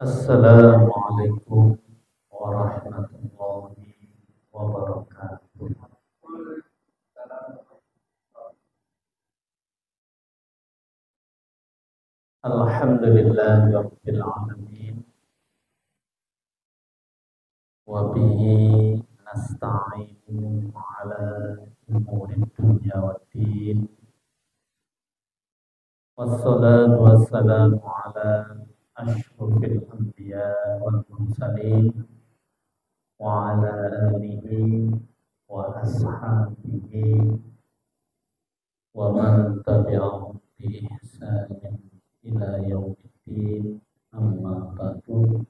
Assalamualaikum warahmatullahi wabarakatuh. Alhamdulillahirabbil alamin wa bihi nasta'inu ala umurid dunya waddin. Wassalatu wassalamu ala asyrafil anbiya wal mursalin wa ala alihi wa ashabihi wa man tabi'ahum bi ihsanin ila yaumiddin, amma ba'du.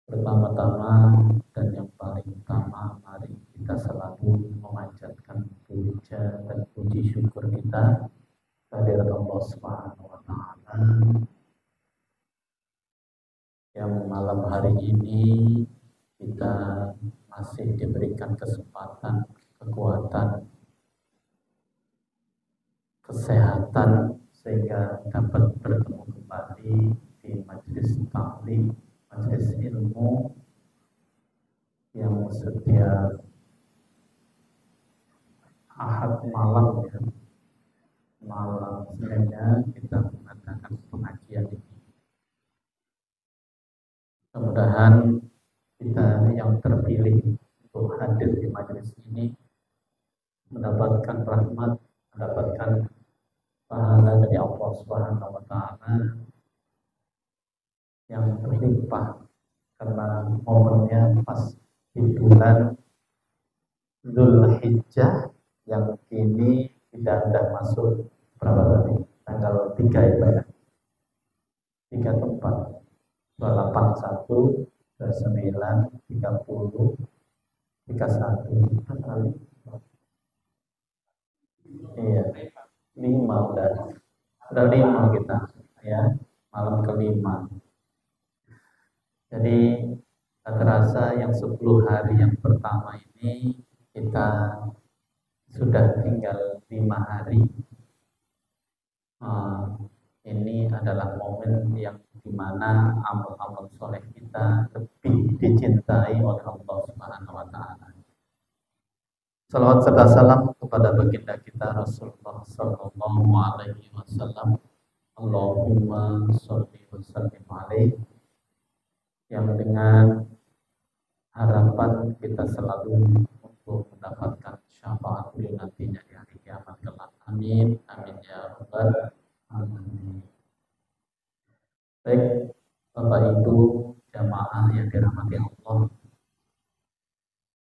Pertama-tama dan yang paling utama, mari kita selalu memanjatkan puja dan puji syukur kita kehadirat Allah Subhanahu wa taala yang malam hari ini kita masih diberikan kesempatan, kekuatan, kesehatan sehingga dapat bertemu kembali di majelis taklim, majelis ilmu yang setiap Ahad malam, ya, malam Seninnya kita mengadakan pengajian ini. Mudah-mudahan kita yang terpilih untuk hadir di majelis ini mendapatkan rahmat, mendapatkan pahala dari Allah Subhanahu wa taala yang berlimpah karena momennya pas di bulan Dzulhijjah yang kini sudah masuk berapa tadi? Tanggal 3 ya Pak ya? 3 tempat 281, 29, 30, 31 kali. Iya, 5 udah 5 kita ya, malam kelima. Jadi tak terasa yang 10 hari yang pertama ini kita sudah tinggal 5 hari. Ini adalah momen yang dimana amal-amal soleh kita lebih dicintai oleh Allah Subhanahu wa taala. Salawat serta salam kepada baginda kita Rasulullah sallallahu alaihi wasallam. Allahumma sholli wa sallim alaihi, yang dengan harapan kita selalu untuk mendapatkan syafaat beliau nantinya di hari kiamat kelak. Amin, amin ya rabbal alamin. Baik, Bapak Ibu jamaah yang dirahmati Allah,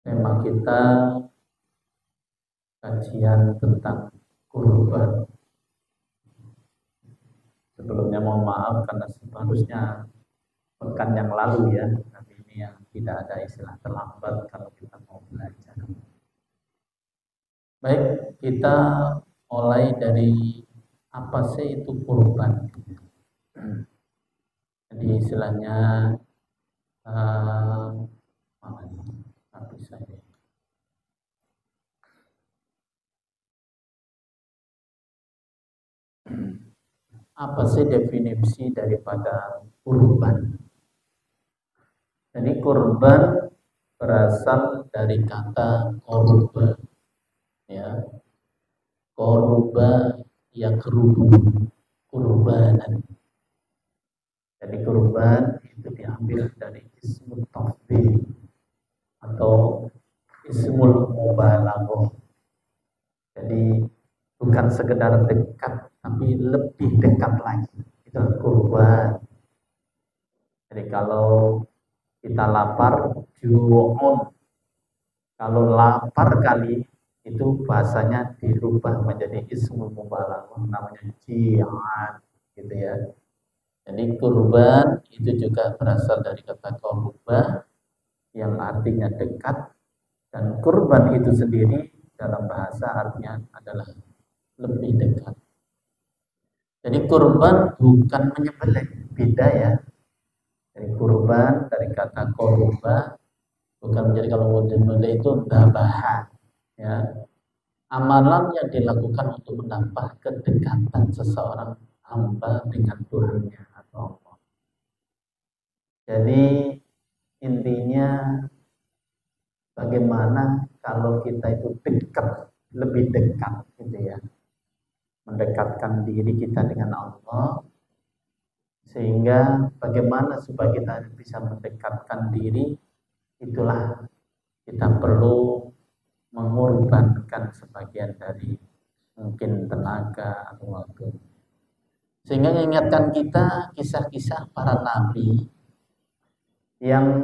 tema kita kajian tentang kurban. Sebelumnya mohon maaf karena seharusnya pekan yang lalu ya, tapi ini yang tidak ada istilah terlambat kalau kita mau belajar. Baik, kita mulai dari apa sih itu kurban. Jadi istilahnya apa sih definisi daripada kurban? Jadi kurban berasal dari kata koruba, ya, koruba yang kurbanan. Jadi kurban itu diambil dari ismul tafdhil atau ismul mubalaghah. Jadi bukan sekedar dekat, tapi lebih dekat lagi. Itu kurban. Jadi kalau kita lapar, ju'un. Kalau lapar kali, itu bahasanya dirubah menjadi ismul mubalaghah, namanya ji'an, gitu ya. Jadi kurban itu juga berasal dari kata koruba yang artinya dekat, dan kurban itu sendiri dalam bahasa artinya adalah lebih dekat. Jadi kurban bukan menyembelih, beda ya. Jadi kurban dari kata koruba bukan menjadi, kalau menyembelih itu dabahan, ya. Amalan yang dilakukan untuk menambah kedekatan seseorang hamba dengan Tuhannya atau Allah. Jadi intinya bagaimana kalau kita itu dekat, lebih dekat gitu ya, mendekatkan diri kita dengan Allah, sehingga bagaimana supaya kita bisa mendekatkan diri, itulah kita perlu mengorbankan sebagian dari mungkin tenaga atau waktu, sehingga mengingatkan kita kisah-kisah para nabi yang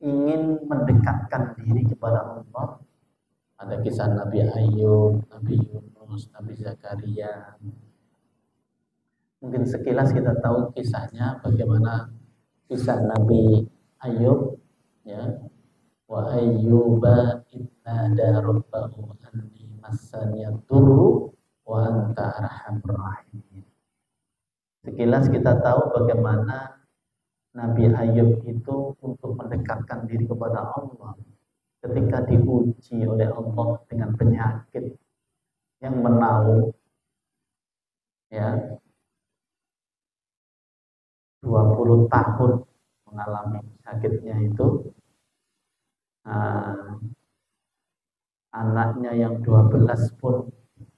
ingin mendekatkan diri kepada Allah. Ada kisah Nabi Ayub, Nabi Yunus, Nabi Zakaria. Mungkin sekilas kita tahu kisahnya, bagaimana kisah Nabi Ayub, ya. Wa ayyuba idnada rabbahu anni massaniya durru wa anta arhamur rahimin. Sekilas kita tahu bagaimana Nabi Ayub itu untuk mendekatkan diri kepada Allah ketika diuji oleh Allah dengan penyakit yang menaung, ya, 20 tahun mengalami sakitnya itu. Anaknya yang 12 pun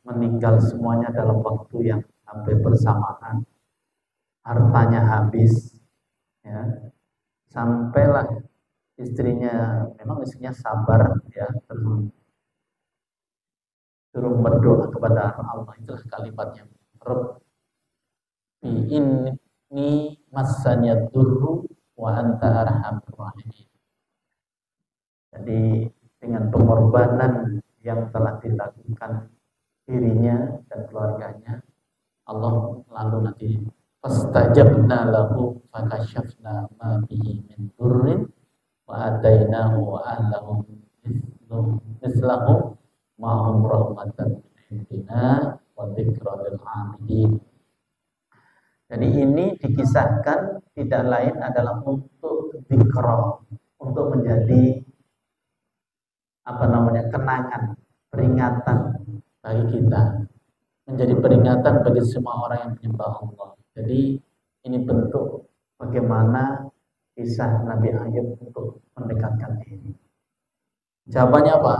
meninggal semuanya dalam waktu yang hampir bersamaan. Hartanya habis, ya, sampailah istrinya, memang istrinya sabar, ya, suruh berdoa kepada Allah. Itulah kalimatnya, Rabbi inni massaniya durru wa anta arhamur rahimin. Jadi dengan pengorbanan yang telah dilakukan dirinya dan keluarganya, Allah lalu nanti fastajabna lahu fakashafna ma bihi min durrin wa atainahu wa ahlahu mislahu ma'hum rahmatan min indina wa dzikra lil 'abidin. Jadi ini dikisahkan tidak lain adalah untuk dzikra, untuk menjadi kenangan, peringatan bagi kita, menjadi peringatan bagi semua orang yang menyembah Allah. Jadi ini bentuk bagaimana kisah Nabi Ayub untuk mendekatkan diri. Jawabannya apa?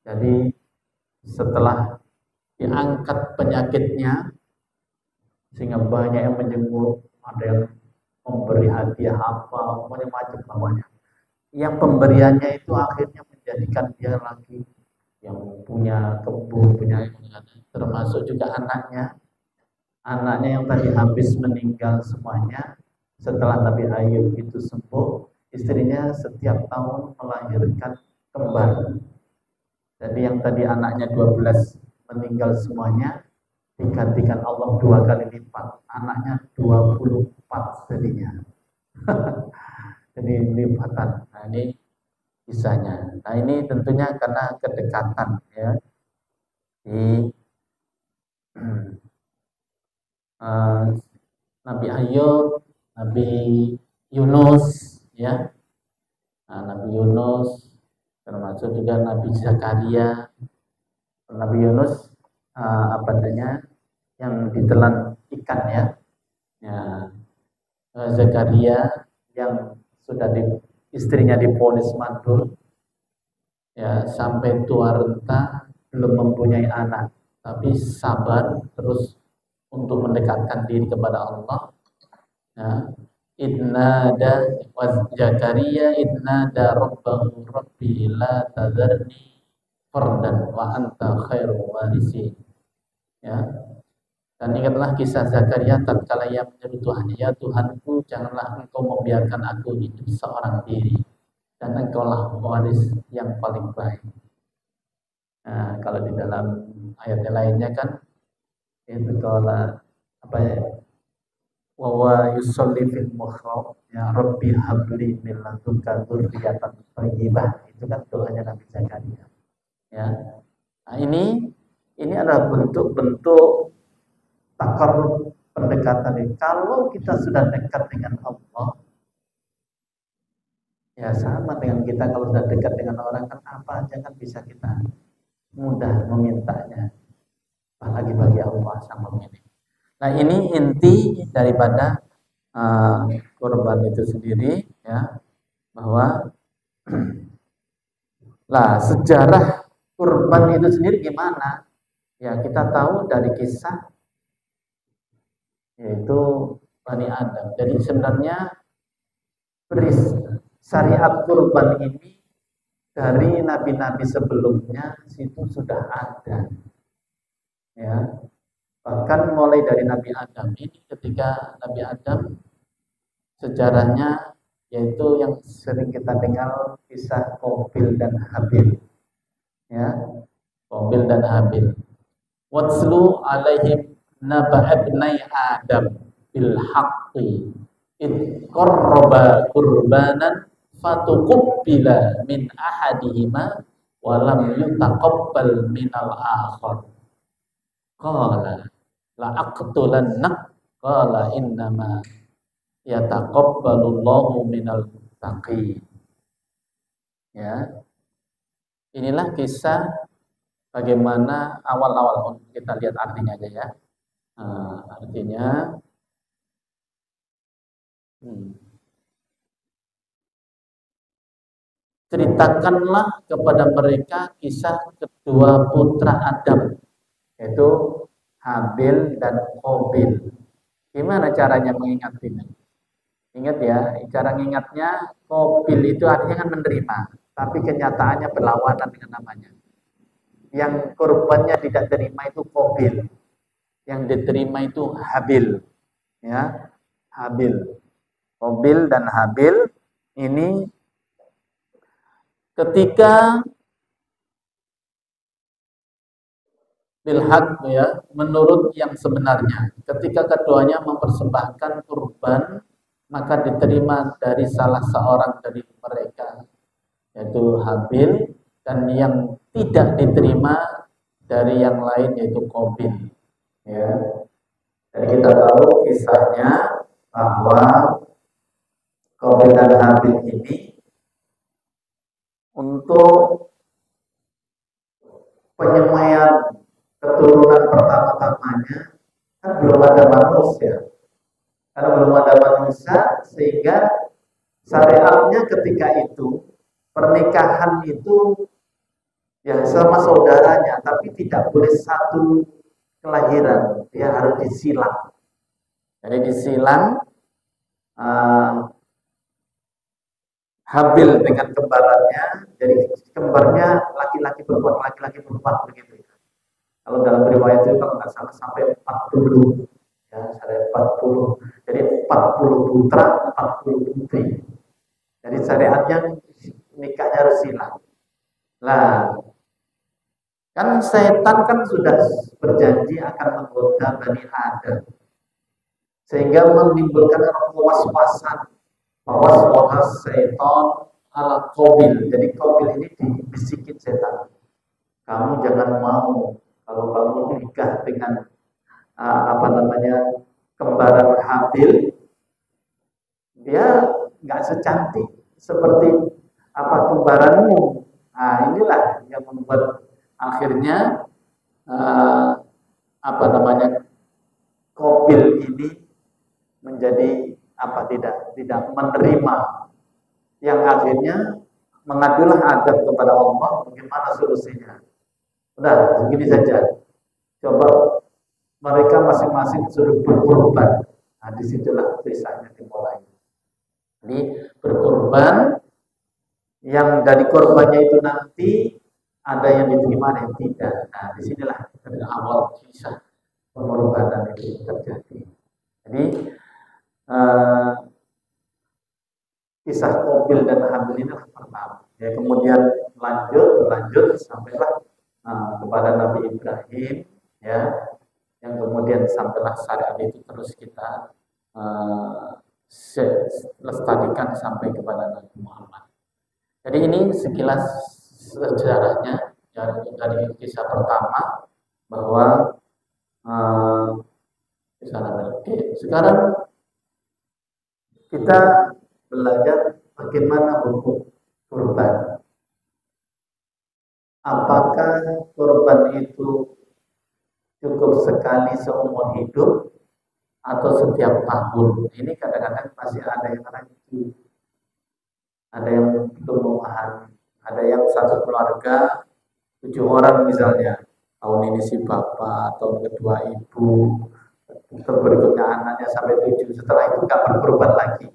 Jadi setelah diangkat penyakitnya, sehingga banyak yang menjenguk, ada yang memberi hadiah apa, macam-macam namanya. Yang pemberiannya itu akhirnya menjadikan dia lagi yang punya kebun, punya, termasuk juga anaknya yang tadi habis meninggal semuanya. Setelah Nabi Ayub itu sembuh, istrinya setiap tahun melahirkan kembar. Jadi yang tadi anaknya 12 meninggal semuanya, digantikan Allah 2 kali lipat, anaknya 24 jadinya. Jadi lipatan. Nah ini kisahnya. Nah ini tentunya karena kedekatan, ya, di Nabi Ayub, Nabi Yunus, ya. Nah, Nabi Yunus termasuk juga Nabi Zakaria. Nabi Yunus yang ditelan ikan, ya. Zakaria yang sudah istrinya divonis mandul, ya, sampai tua renta belum mempunyai anak, tapi sabar terus untuk mendekatkan diri kepada Allah. Ya. Idnada Zakaria idnada rabbahu rabbi la tadharni fardan wa anta khairul warisin. Ya. Dan ingatlah kisah Zakaria tatkala ia menyeru Tuhan, ya Tuhanku, janganlah engkau membiarkan aku hidup seorang diri, dan engkaulah waris yang paling baik. Nah, kalau di dalam ayat lainnya kan itu kalau wa yusolli fil mihrab, ya Rabbi habli min ladunka dzurriyyatan thayyibah. Itu kan doanya Nabi Zakaria. Ya. Nah, ini adalah bentuk-bentuk takarrub, pendekatan ini. Kalau kita sudah dekat dengan Allah, ya sama dengan kita kalau sudah dekat dengan orang, kan apa aja kan bisa kita mudah memintanya. Apalagi bagi Allah sang pemilik. Nah, ini inti daripada kurban itu sendiri, ya, bahwa lah sejarah kurban itu sendiri gimana? Ya, kita tahu dari kisah yaitu Bani Adam. Jadi sebenarnya syariat kurban ini dari nabi-nabi sebelumnya itu sudah ada. Ya. Bahkan mulai dari Nabi Adam ini, ketika Nabi Adam sejarahnya yaitu yang sering kita dengar kisah Qabil dan Habil. Ya, Qabil dan Habil. Watslu alaihim naba ibnai Adam bil haqqi id qarraba qurbanan fatuqbila min ahadihima wa lam yutaqabbal minal akhar. Qala la aqtulannak qala innama yataqabbalullahu minal muttaqin. Ya. Inilah kisah bagaimana awal-awal, kita lihat artinya aja ya. Artinya ceritakanlah kepada mereka kisah kedua putra Adam, yaitu Habil dan Qabil. Gimana caranya mengingat ini? Ingat ya, cara mengingatnya Qabil itu artinya kan menerima, tapi kenyataannya berlawanan dengan namanya. Yang korbannya tidak terima itu Qabil, yang diterima itu Habil. Ya, Habil. Qabil dan Habil ini ketika bilhaq, ya, menurut yang sebenarnya, ketika keduanya mempersembahkan kurban, maka diterima dari salah seorang dari mereka, yaitu Habil, dan yang tidak diterima dari yang lain yaitu Qabil. Ya. Dan kita tahu kisahnya bahwa Qabil dan Habil ini untuk penyemaian keturunan pertama-tamanya kan belum ada manusia. Karena belum ada manusia, sehingga syariatnya ketika itu pernikahan itu ya sama saudaranya, tapi tidak boleh satu kelahiran, dia harus disilang. Jadi disilang Habil dengan kembarannya, jadi kembarnya laki-laki perempuan, laki-laki perempuan begitu. Kalau dalam riwayat itu kalau nggak salah sampai 40, ya, sampai 40. Jadi 40 putra, 40 putri. Jadi syariatnya nikahnya harus silang. Lah, kan setan kan sudah berjanji akan menggoda Bani Adam, sehingga menimbulkan was-wasan. Was-was setan ala Qabil. Jadi Qabil ini dibisikin setan, kamu jangan mau, kalau kamu menikah dengan kembaran Habil, dia nggak secantik seperti kembaranmu. Nah, inilah yang membuat akhirnya Qabil ini menjadi tidak menerima, yang akhirnya mengadulah adab kepada Allah, bagaimana solusinya. Udah, begini saja, coba mereka masing-masing suruh berkorban. Nah, disitulah kisahnya dimulai. Jadi berkorban, yang dari korbannya itu nanti ada yang diterima, ada yang tidak. Nah, disinilah dari awal kisah pengorbanan itu terjadi. Jadi kisah Qabil dan Habil ini pertama. Ya, kemudian lanjut sampailah kepada Nabi Ibrahim, ya, yang kemudian sampailah syariat itu terus kita lestarikan sampai kepada Nabi Muhammad. Jadi ini sekilas sejarahnya dari kisah pertama bahwa kisah Nabi. Sekarang kita belajar bagaimana hukum kurban. Apakah kurban itu cukup sekali seumur hidup atau setiap tahun. Ini kadang-kadang masih ada yang ragu, ada yang belum memahami, ada yang satu keluarga 7 orang misalnya, tahun ini si bapak, tahun kedua ibu, berikutnya anaknya sampai 7, setelah itu nggak berkorban lagi.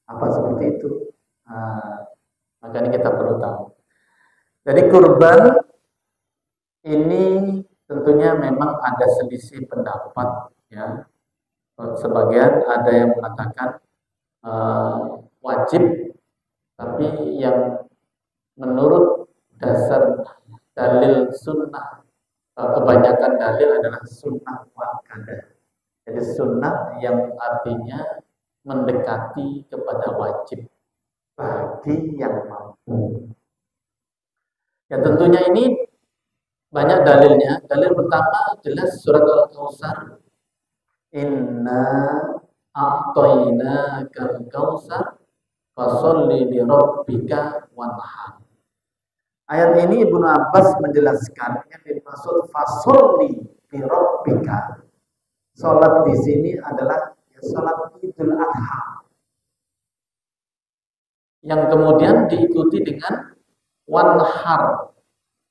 Apa seperti itu? Nah, makanya kita perlu tahu. Jadi kurban ini tentunya memang ada selisih pendapat, ya. Sebagian ada yang mengatakan wajib, tapi yang menurut dasar dalil sunnah, kebanyakan dalil adalah sunnah muakkadah. Jadi sunnah yang artinya mendekati kepada wajib bagi yang mampu. Ya tentunya ini banyak dalilnya. Dalil pertama jelas surat Al-Kautsar. Inna a'tainakal kautsar fasholli li rabbika wanhar. Ayat ini Ibnu Abbas menjelaskan yang dimaksud fasholli li rabbika. Salat di sini adalah salat Idul Adha. Yang kemudian diikuti dengan wanhar,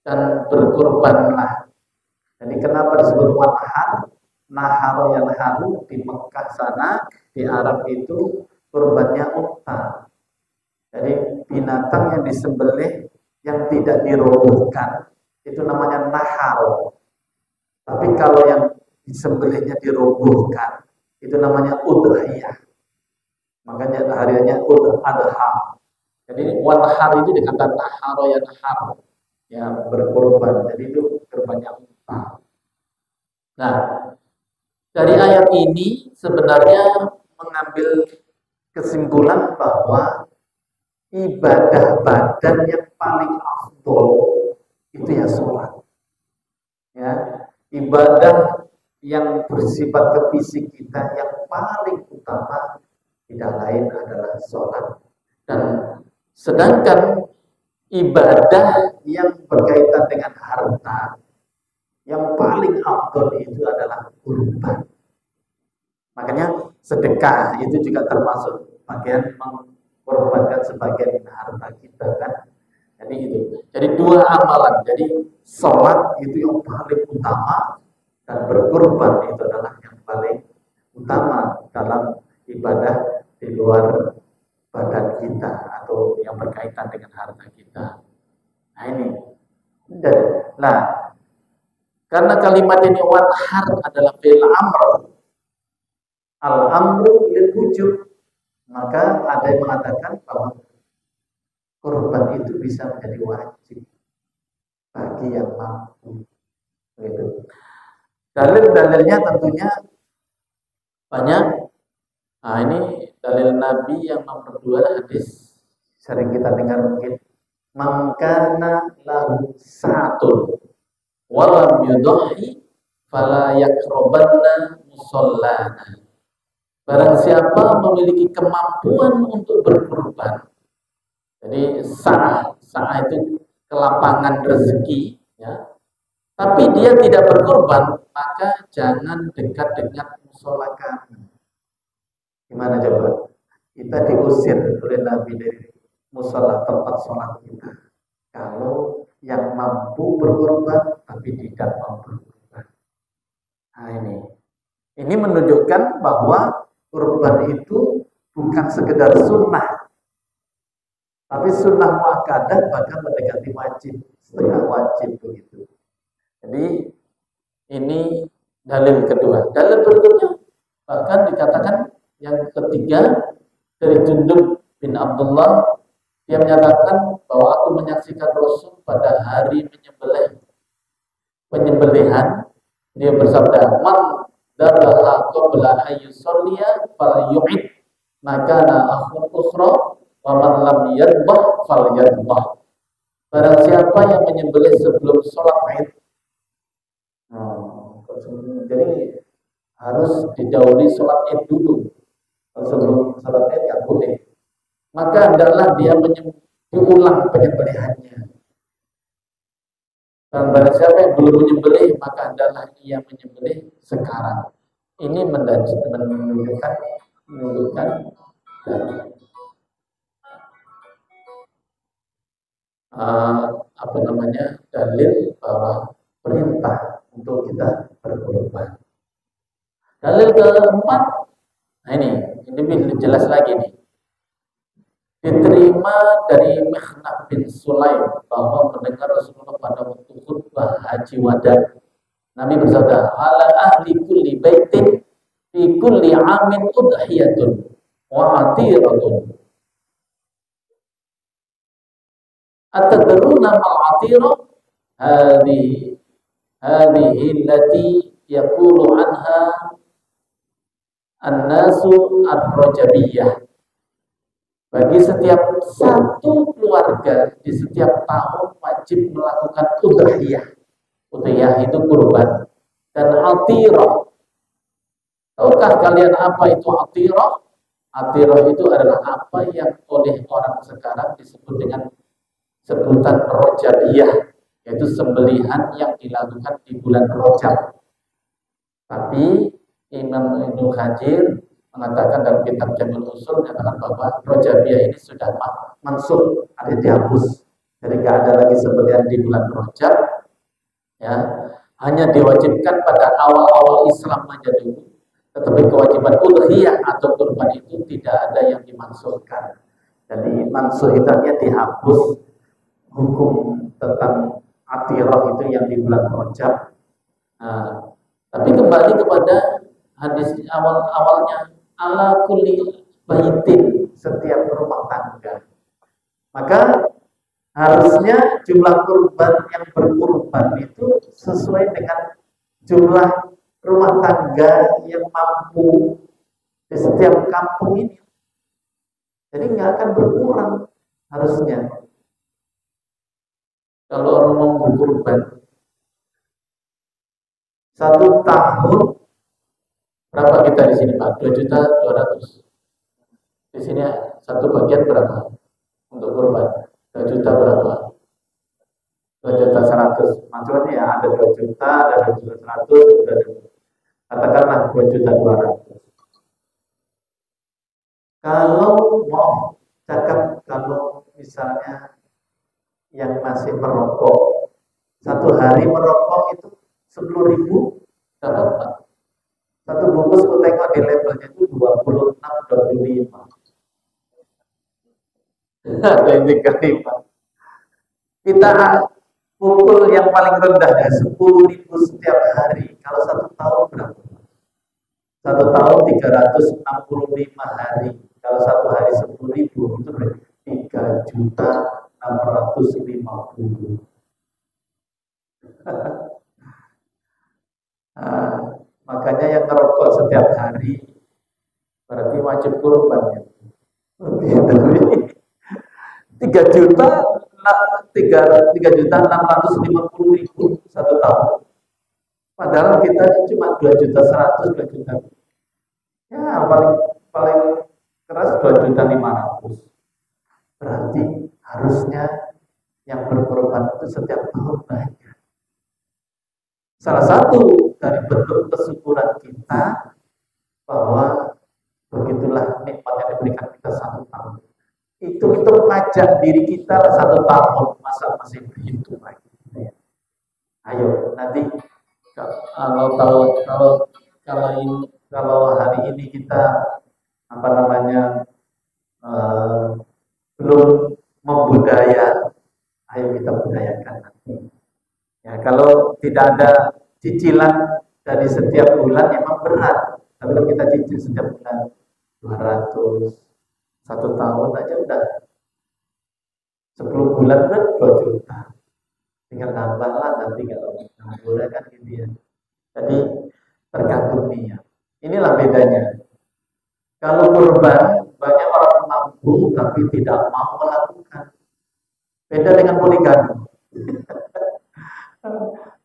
dan berkurbanlah. Jadi kenapa disebut wanhar? Nahar yang haru di Mekah sana, di Arab itu kurbannya unta. Jadi binatang yang disembelih yang tidak dirobohkan itu namanya nahar. Tapi kalau yang disembelihnya dirobohkan itu namanya udhiyah. Makanya hariannya adha. Jadi wanhar itu dikatakan nahar yang har, ya berkorban. Jadi itu kurbannya unta. Nah, dari ayat ini sebenarnya mengambil kesimpulan bahwa ibadah badan yang paling afdol itu ya sholat. Ya, ibadah yang bersifat ke fisik kita yang paling utama tidak lain adalah sholat. Dan sedangkan ibadah yang berkaitan dengan harta yang paling afdol itu adalah kurban. Makanya sedekah itu juga termasuk bagian mengorbankan sebagian harta kita kan. Jadi itu. Jadi dua amalan. Jadi sholat itu yang paling utama dan berkorban itu adalah yang paling utama dalam ibadah di luar badan kita atau yang berkaitan dengan harta kita. Nah ini. Karena kalimat ini wanhar adalah fi'il amr, al-amru lil wujub, maka ada yang mengatakan bahwa kurban itu bisa menjadi wajib bagi yang mampu. Gitu. Dalil-dalilnya tentunya banyak. Nah ini dalil Nabi yang nomor 2 hadis sering kita dengar mungkin. Mangkana lahu sa'atun walam yudhi fala yakrobanna musallana. Barang siapa memiliki kemampuan untuk berkorban, jadi sa'ah itu kelapangan rezeki, ya, tapi dia tidak berkorban, maka jangan dekat dengan musola kami. Gimana coba? Kita diusir oleh Nabi dari musola tempat sholat kita. Kalau yang mampu berkorban tapi tidak mampu berkorban. Nah ini menunjukkan bahwa kurban itu bukan sekedar sunnah, tapi sunnah muakkadah bahkan mendekati wajib, setengah wajib begitu. Jadi ini dalil kedua. Dalil berikutnya bahkan dikatakan yang ketiga dari Jundub bin Abdullah, dia menyatakan bahwa aku menyaksikan Rasul pada hari penyembelihan. Dia bersabda, "Man dabaha qabla ayyusalliya falyu'id makana akhir ukhra wa man lam yadbah falyadbah." Barang siapa yang menyembelih sebelum sholat Id, jadi harus didahului sholat Id dulu. Sebelum sholat Id nggak boleh. Maka hendaklah dia diulang penyembelihannya. Dan barang siapa yang belum menyembelih, maka hendaklah ia menyembelih sekarang. Ini menunjukkan apa namanya, dalil bahwa perintah untuk kita berkorban. Dalil keempat, nah ini lebih jelas lagi nih. Diterima dari Mikhnaf bin Sulaim bahwa mendengar Rasulullah pada waktu khutbah haji wada. Nabi bersabda, ala ahli kulli baitin fi kulli amin udhiyatun wa atiratun. Atadruna mal atira? Hadhihi allati yaqulu anha an-nasu ar-rajabiyah. Bagi setiap satu keluarga di setiap tahun wajib melakukan udhiyah. Udhiyah itu kurban. Dan atirah. Tahukah kalian apa itu atirah? Atirah itu adalah apa yang oleh orang sekarang disebut dengan sebutan rojabiyah, yaitu sembelihan yang dilakukan di bulan Rajab. Tapi Imam Ibnu Katsir mengatakan dalam kitab Jamil Usul mengatakan bahwa rojabiyah ini sudah mansukh, artinya dihapus. Jadi nggak ada lagi sembelihan di bulan Rajab. Ya, hanya diwajibkan pada awal-awal Islam aja dulu. Tetapi kewajiban udhiyah atau kurban itu tidak ada yang dimansuhkan. Jadi mansuh itu hanya dihapus hukum tentang atirah itu yang di bulan Rajab. Nah, tapi kembali kepada hadis awalnya, ala kulli baitin, setiap rumah tangga. Maka harusnya jumlah kurban yang berkurban itu sesuai dengan jumlah rumah tangga yang mampu di setiap kampung ini. Jadi nggak akan berkurang harusnya. Kalau orang mau berkurban 1 tahun, berapa kita di sini Pak? 2.200.000. Di sini satu bagian berapa untuk kurban? 2 juta berapa? 2.100.000. Maksudnya ya ada 2 juta, ada 2.100.000, katakanlah 2.200.000. Kalau mau cakap, kalau misalnya yang masih merokok, 1 hari merokok itu 10.000 dapat Pak. 1 bungkus aku tengok di labelnya itu 26-25. Ada yang 35. Kita pukul yang paling rendah ya 10.000 setiap hari. Kalau 1 tahun berapa? 1 tahun 365 hari. Kalau 1 hari 10.000 itu berarti 3.650.000. Makanya yang ngerokok setiap hari berarti wajib kurban ya. Lebih dari 3.650.000 1 tahun. Padahal kita cuma 2.100.000, 2 juta. Ya paling keras 2.500.000. Berarti harusnya yang berkorban itu setiap tahun banyak. Salah satu dari bentuk kesyukuran kita bahwa begitulah nikmat yang diberikan kita 1 tahun. Itu kita mengajak diri kita 1 tahun, masa masih berhitung lagi. Ayo nanti kalau hari ini kita belum membudaya, ayo kita budayakan nanti. Ya, kalau tidak ada cicilan dari setiap bulan memang berat. Tapi kalau kita cicil setiap bulan 200, 1 tahun aja udah 10 bulan kan 2 juta. Tinggal tambahlah nanti kalau boleh kan gitu ya. Jadi tergantung niat. Inilah bedanya. Kalau kurban banyak orang mampu tapi tidak mau melakukan. Beda dengan poligami.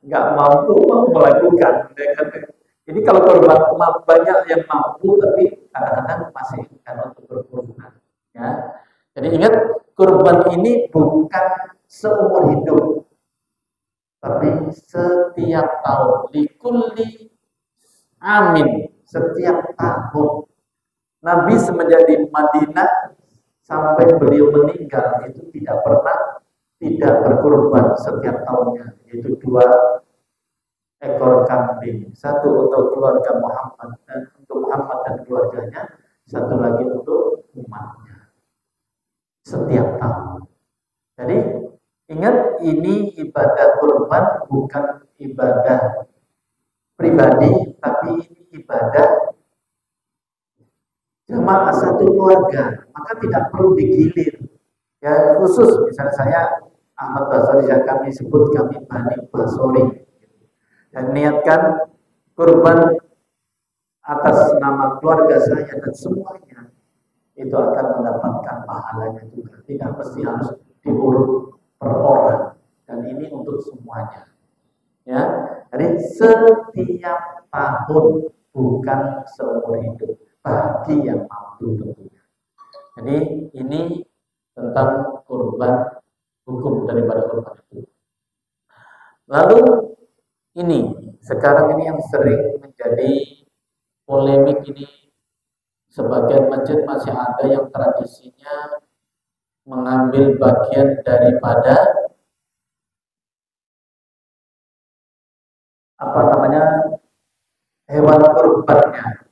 Nggak mampu mau melakukan. Jadi kalau kurban banyak yang mampu tapi kadang-kadang masih kan untuk berkurban. Ya. Jadi ingat, kurban ini bukan seumur hidup, tapi setiap tahun. Likulli amin, setiap tahun. Nabi semenjak di Madinah sampai beliau meninggal itu tidak pernah tidak berkurban setiap tahunnya, yaitu 2 ekor kambing, satu untuk keluarga Muhammad dan untuk Muhammad dan keluarganya, satu lagi untuk umatnya setiap tahun. Jadi ingat, ini ibadah kurban bukan ibadah pribadi, tapi ini ibadah jamaah satu keluarga, maka tidak perlu digilir. Ya khusus, misalnya saya Ahmad Basori, yang kami sebut kami Bani Basori, dan niatkan kurban atas nama keluarga saya dan semuanya, itu akan mendapatkan pahalanya juga. Tidak mesti harus diurut per orang, dan ini untuk semuanya. Ya, jadi setiap tahun, bukan seumur hidup, bagi yang mampu tentunya. Jadi ini tentang kurban, hukum daripada kurban itu. Lalu ini sekarang ini yang sering menjadi polemik ini, sebagian masjid masih ada yang tradisinya mengambil bagian daripada hewan kurbannya.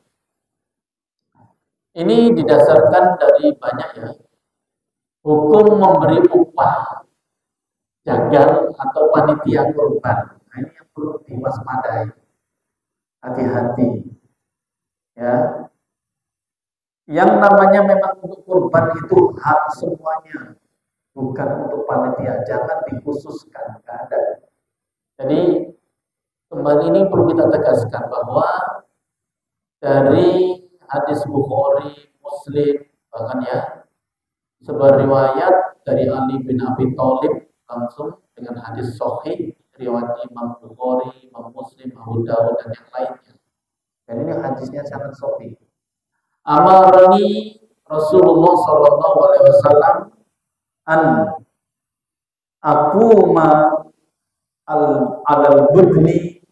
Ini didasarkan dari banyak ya, hukum memberi upah jagal atau panitia kurban. Nah, ini yang perlu diwaspadai, hati-hati ya. Yang namanya memang untuk kurban itu hak semuanya, bukan untuk panitia, jangan dikhususkan, nggak ada. Jadi kembali ini perlu kita tegaskan bahwa dari hadis Bukhari, Muslim, bahkan ya sebuah riwayat dari Ali bin Abi Thalib langsung dengan hadis sahih, riwayat Imam Bukhari, Imam Muslim, Abu Dawud dan yang lainnya. Dan ini hadisnya sangat sahih. Amarani Rasulullah sallallahu alaihi wasallam an aquma al budni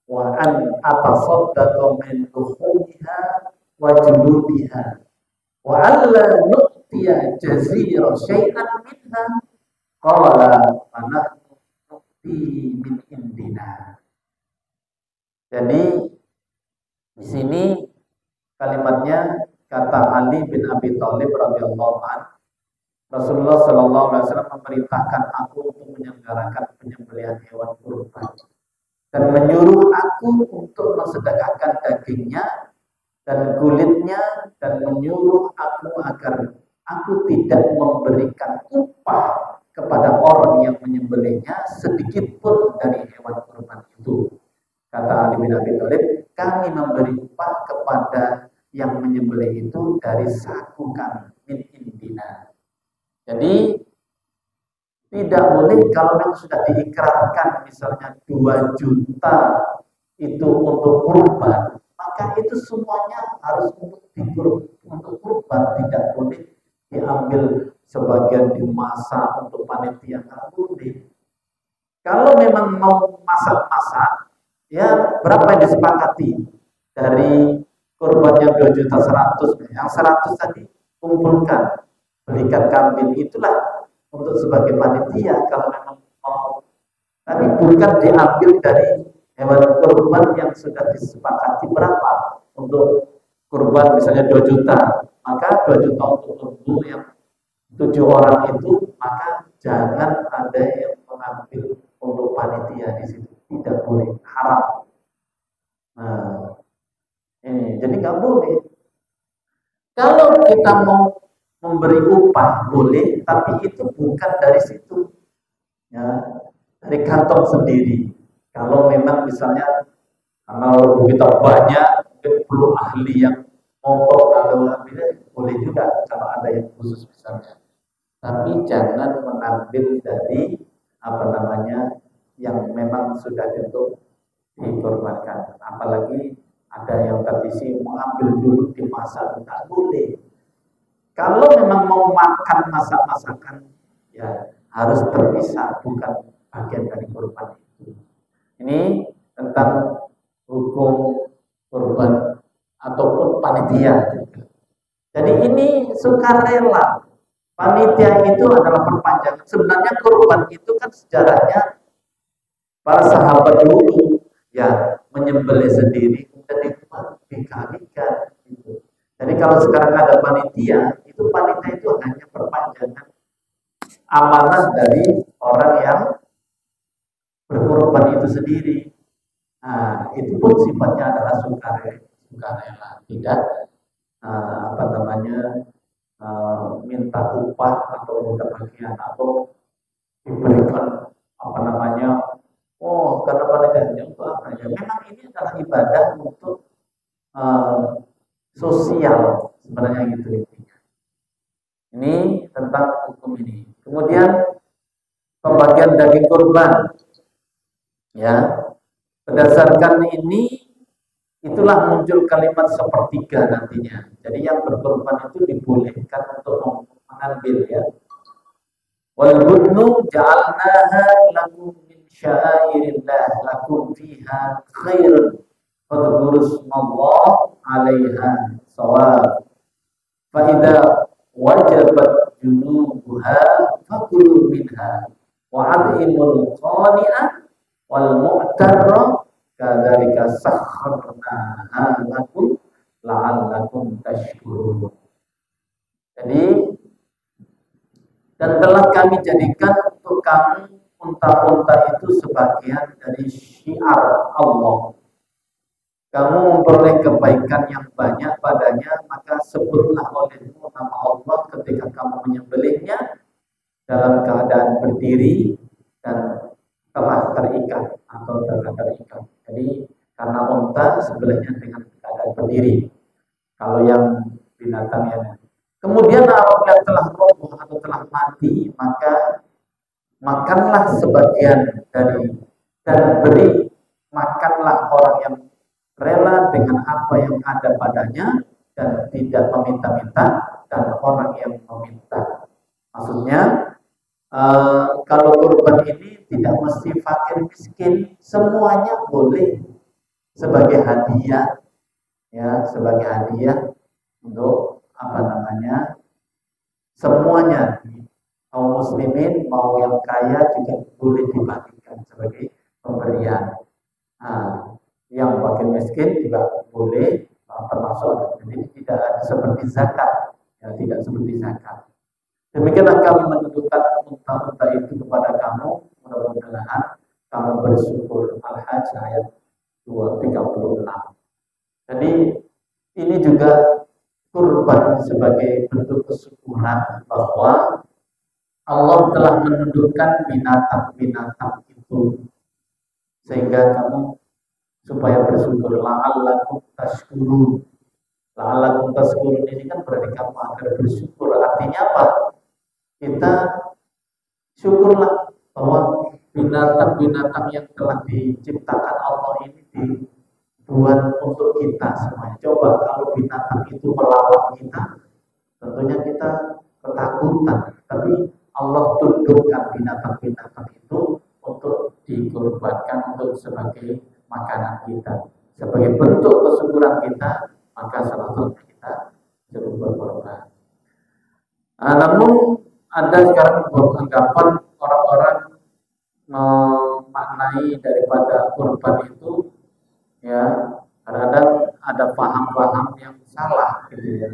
wa an atasaddaqa min luhumiha wa juludiha wa alla nu'tiya jazira syai'an minha qala ana nu'ti min indina. Jadi di sini kalimatnya, kata Ali bin Abi Thalib radhiyallahu anhu, Rasulullah sallallahu alaihi wasallam memerintahkan aku untuk menyelenggarakan penyembelihan hewan kurban dan menyuruh aku untuk mensedekahkan dagingnya dan kulitnya, dan menyuruh aku agar aku tidak memberikan upah kepada orang yang menyembelihnya sedikit pun dari hewan kurban itu. Kata Ali bin Abi Thalib, kami memberi upah kepada yang menyembelih itu dari saku kami, min indina. Jadi tidak boleh kalau memang sudah diikrarkan misalnya 2 juta itu untuk kurban, maka itu semuanya harus untuk kurban, tidak boleh diambil sebagian dimasak untuk panitia, nggak boleh. Kalau memang mau masak-masak, ya berapa yang disepakati dari kurban yang 2.100.000, yang 100 tadi kumpulkan, belikan kambing, itulah untuk sebagai panitia kalau memang mau. Tapi bukan diambil dari hewan kurban yang sudah disepakati berapa untuk kurban, misalnya 2 juta, maka 2 juta untuk lembu yang 7 orang itu, maka jangan ada yang mengambil untuk panitia di situ, tidak boleh, haram. Nah, ini jadi nggak boleh. Kalau kita mau memberi upah boleh, tapi itu bukan dari situ, ya, dari kantong sendiri. Kalau memang misalnya kalau kita banyak, mungkin perlu ahli yang ngomong, kalau boleh juga kalau ada yang khusus misalnya. Tapi jangan mengambil dari yang memang sudah untuk dikorbankan. Apalagi ada yang tradisi mengambil dulu dimasak, tidak boleh. Kalau memang mau makan masak-masakan, ya harus terpisah, bukan bagian dari kurban itu. Ini tentang hukum kurban panitia. Jadi ini sukarela. Panitia itu adalah perpanjangan. Sebenarnya kurban itu kan sejarahnya para sahabat dulu ya menyembelih sendiri kemudian dikalikan gitu. Jadi kalau sekarang ada panitia, itu panitia itu hanya perpanjangan amanah dari orang yang berkorban itu sendiri. Nah, itu pun sifatnya adalah sukarela, tidak minta upah atau minta bagian atau diberikan karena panitianya apa ya. Memang ini adalah ibadah untuk sosial sebenarnya gitu intinya. Ini tentang hukum ini. Kemudian pembagian daging kurban, ya berdasarkan ini itulah muncul kalimat sepertiga nantinya. Jadi yang berkorban itu dibolehkan untuk mengambil ya. Wal budnu ja'alnaha lakum min sya'airillah lakum fiha khairun fadhkuru smallah 'alaiha shawab. Fa idza wajabat junubuha fakulu minha wa 'adhimul qani'ah wal mu'tarra kadzalika sakharnaha lakum la'allakum tashkurun. Jadi dan telah kami jadikan untuk kamu unta-unta itu sebagian dari syiar Allah. Kamu memperoleh kebaikan yang banyak padanya, maka sebutlah olehmu nama Allah ketika kamu menyembelihnya dalam keadaan berdiri dan telah terikat atau telah terikat. Jadi karena unta sebelahnya dengan keadaan berdiri. Kalau yang binatang yang kemudian apabila telah roboh atau telah mati, maka makanlah sebagian dari dan beri makanlah orang yang rela dengan apa yang ada padanya dan tidak meminta-minta dan orang yang meminta. Maksudnya kalau kurban ini tidak mesti fakir miskin, semuanya boleh sebagai hadiah, ya sebagai hadiah untuk semuanya kaum muslimin mau yang kaya juga boleh dibagikan sebagai pemberian. Nah, yang fakir miskin juga boleh termasuk. Jadi tidak seperti zakat, ya tidak seperti zakat. Demikianlah kami menentukan unta-unta itu kepada kamu, mudah-mudahan kamu bersyukur. Al-Hajj ayat 236. Jadi ini juga kurban sebagai bentuk kesyukuran bahwa Allah telah menundukkan binatang-binatang itu sehingga kamu supaya bersyukur. La'allakum tashkurun. La'allakum tashkurun ini kan berarti kamu agar bersyukur. Artinya apa? Kita syukurlah bahwa binatang-binatang yang telah diciptakan Allah ini dibuat untuk kita semuanya. Coba kalau binatang itu melawan kita, tentunya kita ketakutan. Tapi Allah tundukkan binatang-binatang itu untuk dikorbankan untuk sebagai makanan kita. Sebagai bentuk kesyukuran kita, maka salah satu kita suruh berkorban. Namun ada sekarang anggapan orang-orang memaknai daripada kurban itu, ya kadang ada paham-paham yang salah gitu ya.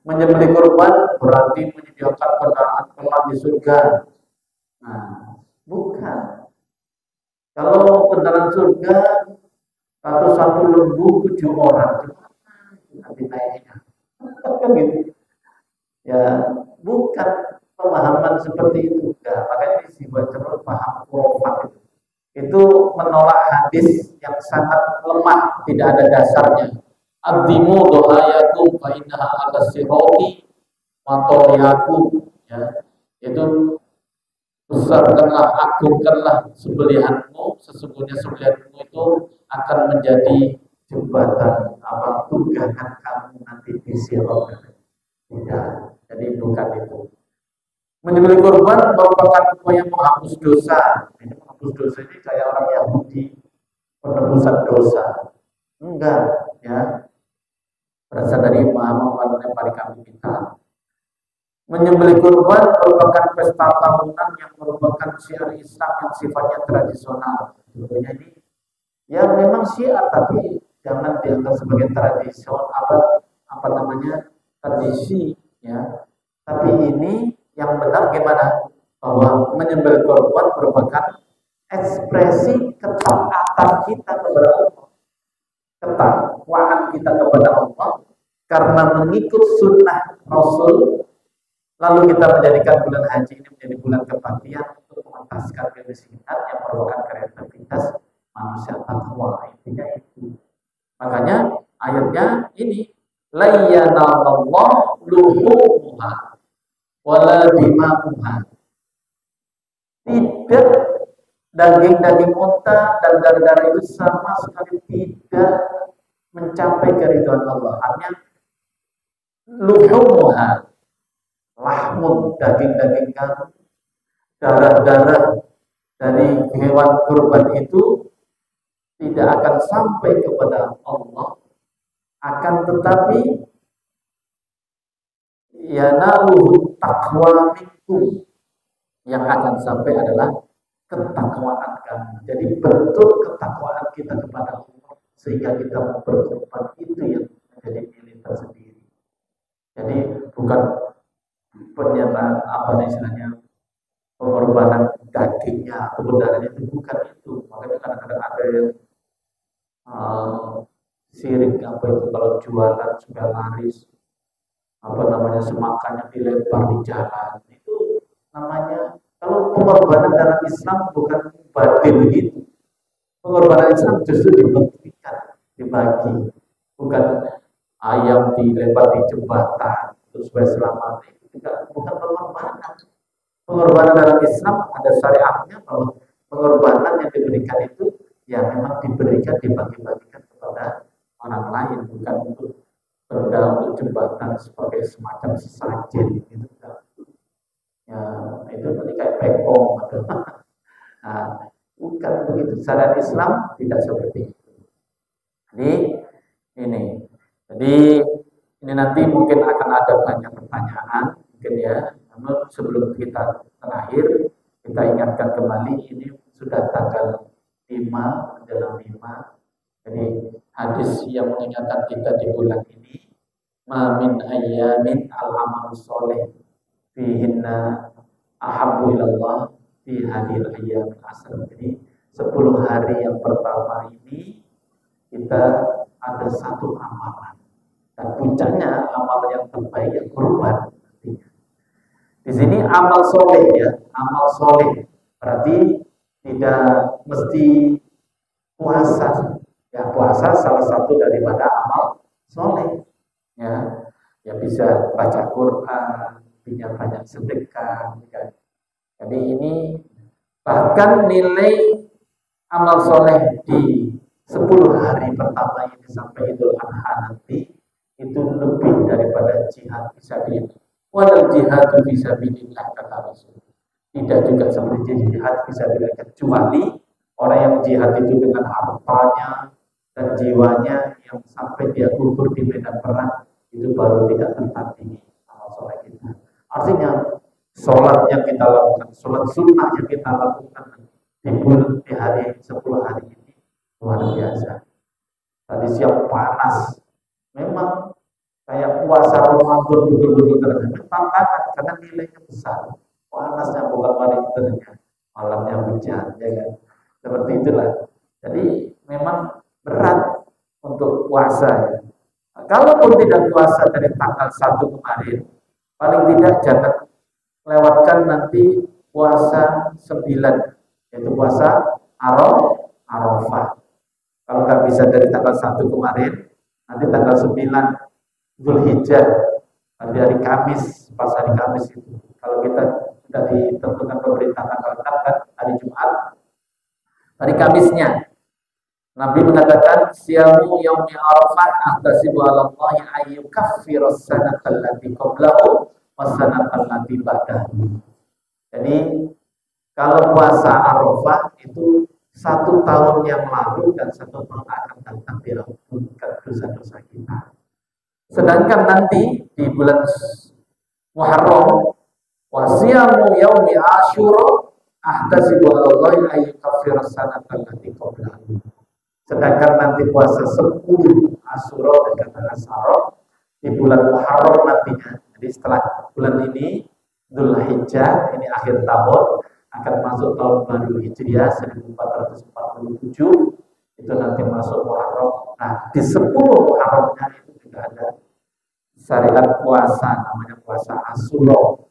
Menyembelih kurban berarti menyediakan kendaraan kelak di surga. Nah, bukan. Kalau kendaraan surga satu lembu 7 orang, nanti naiknya. Kan gitu. Ya, bukan pemahaman seperti itu. Nah, makanya disebut terus paham khurafat itu. Itu menolak hadis yang sangat lemah, tidak ada dasarnya. Abdimu doayakum fa innaha ala sirati matoyakum, ya. Itu besarkanlah, agungkanlah sembelihanmu, sesungguhnya sembelihanmu itu akan menjadi jembatan tunggangan kamu nanti di sirat. Tidak, jadi bukan itu. Menyembelih kurban merupakan upaya menghapus dosa. Ini menghapus dosa ini kayak orang Yahudi, penebusan dosa. Enggak, ya. berasal dari Muhammad yang kami kita. Menyembelih kurban merupakan pesta tahunan yang merupakan syiar Islam yang sifatnya tradisional. Tentunya ini ya memang syiar, tapi jangan dianggap sebagai tradisional apa namanya tradisi ya. Tapi ini yang benar gimana? Bahwa menyembelih kurban merupakan ekspresi ketaatan kita kepada Allah, ketakwaan kita kepada Allah karena mengikut sunnah Rasul. Lalu kita menjadikan bulan haji ini menjadi bulan kebaktian untuk mengentaskan kemiskinan yang merupakan kreativitas manusia takwa. Intinya itu. Makanya ayatnya ini la yanallahu luhumuha wala dima'uha. Tidak daging-daging unta dan darah-darah itu sama sekali tidak mencapai keridhaan Allah. Artinya luhumuha, lahmun, daging-daging kambing, darah-darah dari hewan kurban itu tidak akan sampai kepada Allah, akan tetapi yanaluhu taqwa minkum, yang akan sampai adalah ketakwaan kami. Jadi bentuk ketakwaan kita kepada Allah sehingga kita mau berkorban itu yang menjadi milik tersendiri. Jadi bukan penyerahan apa istilahnya pengorbanan dagingnya atau darahnya, itu bukan itu. Makanya kadang-kadang ada yang sirik apa itu kalau jualan sudah laris apa namanya semakannya dilempar di jalan, itu namanya kalau pengorbanan dalam Islam bukan batin begitu. Pengorbanan Islam justru dibagi, bukan ayam dilempar di jembatan terus supaya selamat. Bukan pengorbanan. Pengorbanan dalam Islam ada syariatnya bahwa pengorbanan yang diberikan itu ya memang diberikan, dibagi-bagikan kepada orang lain, bukan untuk benda, untuk jembatan sebagai semacam sesajen gitu. Ya itu nanti kayak pekong atau nah, bukan begitu. Syariat Islam tidak seperti itu. Jadi ini nanti mungkin akan ada banyak pertanyaan mungkin ya. Namun sebelum kita terakhir, kita ingatkan kembali ini sudah tanggal 5 menjelang 5. Jadi hadis yang mengingatkan kita di bulan ini, ma min ayyamin al-amal soleh fihinna ahabbu ilallah fi hadil ayyam asr. Jadi 10 hari yang pertama ini kita ada satu amalan. Dan puncaknya amal yang terbaik yang kurban. Di sini amal soleh ya, amal soleh berarti tidak mesti puasa. Ya puasa salah satu daripada amal soleh. Ya bisa baca Quran, bisa banyak sedekah. Ya. Jadi ini bahkan nilai amal soleh di 10 hari pertama ini sampai Idul Adha nanti itu lebih daripada jihad fisabilillah. Walau jihad fisabilillah kata Rasul. Tidak juga seperti jihad fisabilillah, kecuali orang yang jihad itu dengan hartanya dan jiwanya yang sampai dia gugur di medan perang, itu baru tidak tertandingi amal soleh kita. Artinya sholat yang kita lakukan, sholat sunnah yang kita lakukan di hari 10 hari ini luar biasa. Tadi siang panas, memang kayak puasa Ramadan betul-betul terjadi tantangan karena nilainya besar. Panasnya bukan winternya, malamnya hujan, ya kan? Seperti itulah. Jadi memang berat untuk puasa ya. Nah, kalaupun tidak puasa dari tanggal 1 kemarin, paling tidak jangan lewatkan nanti puasa 9, yaitu puasa Arafah. Kalau nggak bisa dari tanggal 1 kemarin, nanti tanggal 9 Dzulhijjah, nanti hari Kamis, pas hari Kamis itu. Kalau kita sudah ditentukan pemerintah tanggal 6 kan hari Jumat, hari Kamisnya Nabi mengatakan siyamu yaumi Arafah ahtasibu 'ala Allahi ayyukaffiru as-sanata allati qablahu was-sanata allati ba'dahu. Jadi kalau puasa Arafah itu 1 tahun yang lalu dan 1 tahun akan datang diampunkan dosa-dosa kita. Sedangkan nanti di bulan Muharram, wasiyamu yaumi Asyura ahtasibu 'ala Allahi ay yukaffira sanata allati qablahu. Sedangkan nanti puasa 10 Asyura dan kata Asyura di bulan Muharram nantinya. Jadi setelah bulan ini Dzulhijjah, ini akhir tahun, akan masuk tahun baru Hijriah 1447, itu nanti masuk Muharram. Nah, di 10 Muharramnya itu juga ada syariat puasa, namanya puasa Asyura.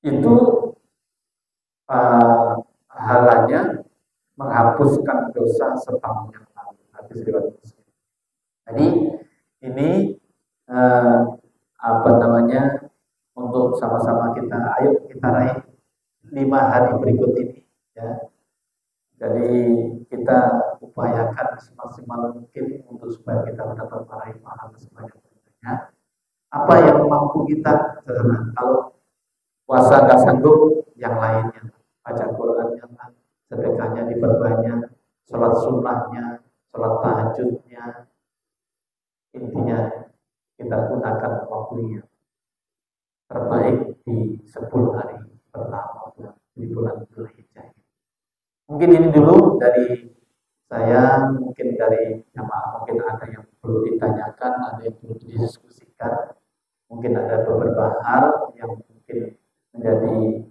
Itu halanya menghapuskan dosa setahun yang lalu. Hadis riwayat Muslim. Jadi ini untuk sama-sama kita, ayo kita raih 5 hari berikut ini, ya. Jadi kita upayakan semaksimal mungkin untuk supaya kita dapat meraih pahala sebanyak-banyaknya. Apa yang mampu kita, kalau puasa nggak sanggup, yang lainnya, baca Qurannya, sedekahnya diperbanyak, sholat sunnahnya, sholat tahajudnya, intinya kita gunakan waktunya terbaik di 10 hari pertama di bulan Dzulhijjah. Mungkin ini dulu dari saya, mungkin dari jamaah, mungkin ada yang perlu ditanyakan, ada yang perlu didiskusikan, mungkin ada beberapa hal yang mungkin menjadi